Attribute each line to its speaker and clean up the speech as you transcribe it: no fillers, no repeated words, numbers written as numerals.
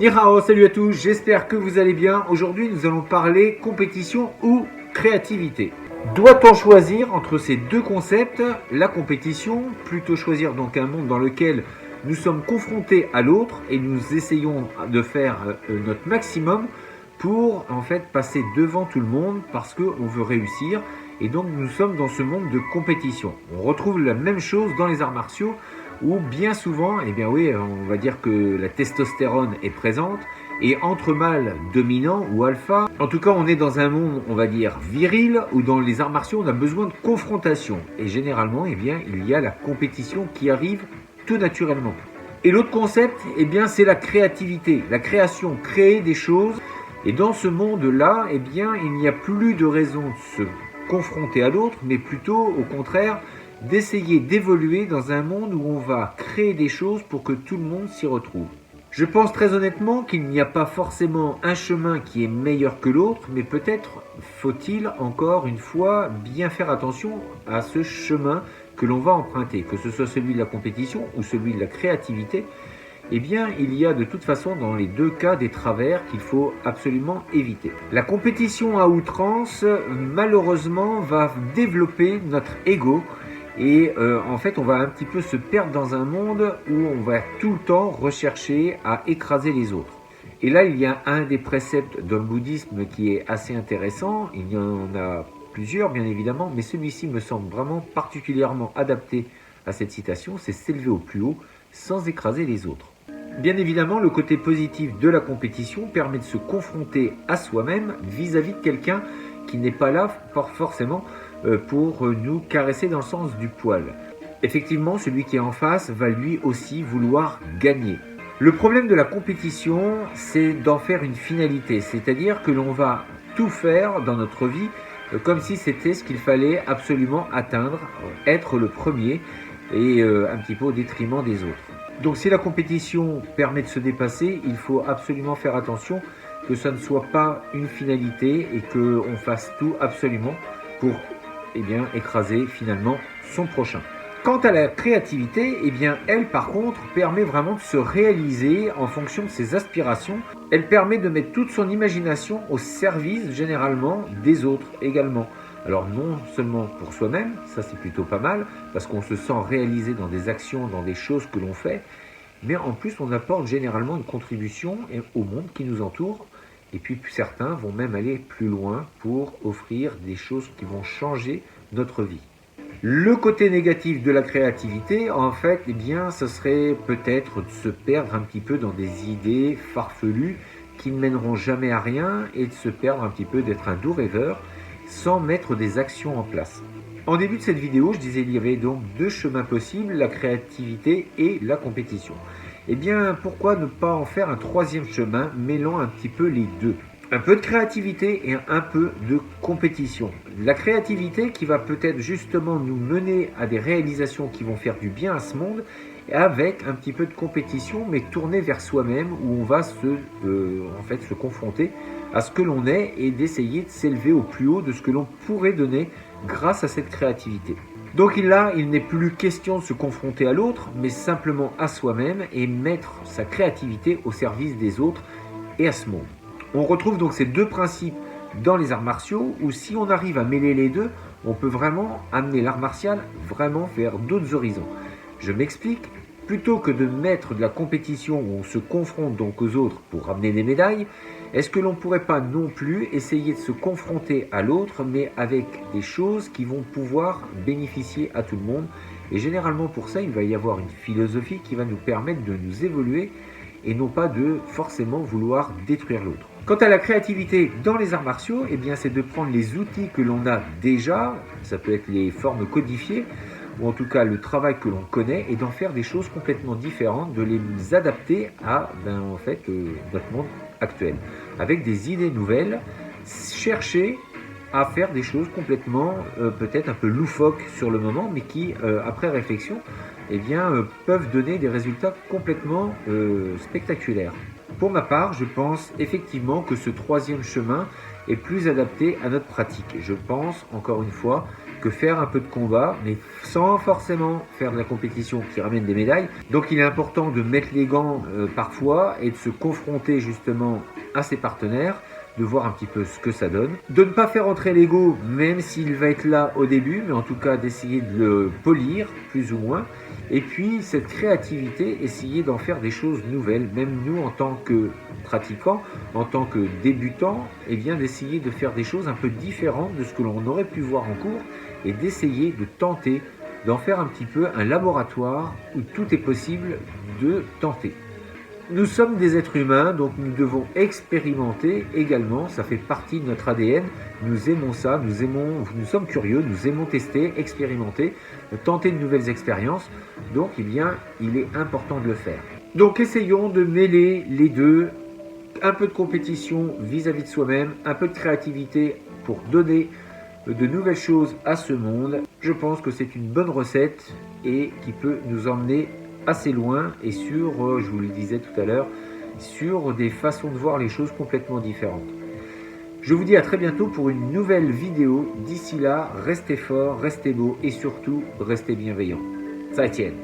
Speaker 1: Ni hao, salut à tous, j'espère que vous allez bien. Aujourd'hui, nous allons parler compétition ou créativité. Doit-on choisir entre ces deux concepts? La compétition, plutôt choisir donc un monde dans lequel nous sommes confrontés à l'autre et nous essayons de faire notre maximum pour en fait passer devant tout le monde parce qu'on veut réussir. Et donc nous sommes dans ce monde de compétition. On retrouve la même chose dans les arts martiaux où bien souvent, eh bien oui, on va dire que la testostérone est présente et entre mâles dominants ou alpha, en tout cas on est dans un monde, on va dire, viril où dans les arts martiaux on a besoin de confrontation et généralement, eh bien, il y a la compétition qui arrive tout naturellement. Et l'autre concept, eh bien, c'est la créativité, la création, créer des choses. Et dans ce monde-là, eh bien, il n'y a plus de raison de se confronter à l'autre, mais plutôt au contraire d'essayer d'évoluer dans un monde où on va créer des choses pour que tout le monde s'y retrouve. Je pense très honnêtement qu'il n'y a pas forcément un chemin qui est meilleur que l'autre, mais peut-être faut-il encore une fois bien faire attention à ce chemin que l'on va emprunter, que ce soit celui de la compétition ou celui de la créativité. Eh bien, il y a de toute façon dans les deux cas des travers qu'il faut absolument éviter. La compétition à outrance, malheureusement, va développer notre ego et en fait, on va un petit peu se perdre dans un monde où on va tout le temps rechercher à écraser les autres. Et là, il y a un des préceptes dans le bouddhisme qui est assez intéressant. Il y en a plusieurs, bien évidemment, mais celui-ci me semble vraiment particulièrement adapté à cette citation, c'est s'élever au plus haut sans écraser les autres. Bien évidemment, le côté positif de la compétition permet de se confronter à soi-même vis-à-vis de quelqu'un qui n'est pas là forcément pour nous caresser dans le sens du poil. Effectivement, celui qui est en face va lui aussi vouloir gagner. Le problème de la compétition, c'est d'en faire une finalité, c'est-à-dire que l'on va tout faire dans notre vie comme si c'était ce qu'il fallait absolument atteindre, être le premier et un petit peu au détriment des autres. Donc si la compétition permet de se dépasser, il faut absolument faire attention que ça ne soit pas une finalité et qu'on fasse tout absolument pour écraser finalement son prochain. Quant à la créativité, eh bien, elle par contre permet vraiment de se réaliser en fonction de ses aspirations. Elle permet de mettre toute son imagination au service généralement des autres également. Alors non seulement pour soi-même, ça c'est plutôt pas mal, parce qu'on se sent réalisé dans des actions, dans des choses que l'on fait, mais en plus on apporte généralement une contribution au monde qui nous entoure, et puis certains vont même aller plus loin pour offrir des choses qui vont changer notre vie. Le côté négatif de la créativité, en fait, eh bien, ce serait peut-être de se perdre un petit peu dans des idées farfelues qui ne mèneront jamais à rien et de se perdre un petit peu, d'être un doux rêveur sans mettre des actions en place. En début de cette vidéo, je disais qu'il y avait donc deux chemins possibles, la créativité et la compétition. Eh bien, pourquoi ne pas en faire un troisième chemin, mêlant un petit peu les deux? Un peu de créativité et un peu de compétition. La créativité qui va peut-être justement nous mener à des réalisations qui vont faire du bien à ce monde, avec un petit peu de compétition, mais tournée vers soi-même, où on va se confronter à ce que l'on est et d'essayer de s'élever au plus haut de ce que l'on pourrait donner grâce à cette créativité. Donc là, il n'est plus question de se confronter à l'autre, mais simplement à soi-même et mettre sa créativité au service des autres et à ce monde. On retrouve donc ces deux principes dans les arts martiaux où si on arrive à mêler les deux, on peut vraiment amener l'art martial vraiment vers d'autres horizons. Je m'explique, plutôt que de mettre de la compétition où on se confronte donc aux autres pour ramener des médailles, est-ce que l'on ne pourrait pas non plus essayer de se confronter à l'autre mais avec des choses qui vont pouvoir bénéficier à tout le monde? Et généralement pour ça, il va y avoir une philosophie qui va nous permettre de nous évoluer et non pas de forcément vouloir détruire l'autre. Quant à la créativité dans les arts martiaux, eh bien, c'est de prendre les outils que l'on a déjà, ça peut être les formes codifiées, ou en tout cas le travail que l'on connaît, et d'en faire des choses complètement différentes, de les adapter à notre monde actuel. Avec des idées nouvelles, chercher à faire des choses complètement, peut-être un peu loufoques sur le moment, mais qui, après réflexion, peuvent donner des résultats complètement spectaculaires. Pour ma part, je pense effectivement que ce troisième chemin est plus adapté à notre pratique. Je pense, encore une fois, que faire un peu de combat, mais sans forcément faire de la compétition qui ramène des médailles. Donc il est important de mettre les gants parfois et de se confronter justement à ses partenaires, de voir un petit peu ce que ça donne. De ne pas faire entrer l'ego, même s'il va être là au début, mais en tout cas d'essayer de le polir, plus ou moins. Et puis cette créativité, essayer d'en faire des choses nouvelles, même nous en tant que pratiquants, en tant que débutants, et bien d'essayer de faire des choses un peu différentes de ce que l'on aurait pu voir en cours, et d'essayer de tenter, d'en faire un petit peu un laboratoire où tout est possible de tenter. Nous sommes des êtres humains, donc nous devons expérimenter également, ça fait partie de notre ADN, nous aimons ça, nous sommes curieux, nous aimons tester, expérimenter, tenter de nouvelles expériences, donc eh bien, il est important de le faire. Donc essayons de mêler les deux, un peu de compétition vis-à-vis de soi-même, un peu de créativité pour donner de nouvelles choses à ce monde. Je pense que c'est une bonne recette et qui peut nous emmener assez loin et sur, je vous le disais tout à l'heure, sur des façons de voir les choses complètement différentes. Je vous dis à très bientôt pour une nouvelle vidéo. D'ici là, restez forts, restez beaux et surtout, restez bienveillants. Ça tienne.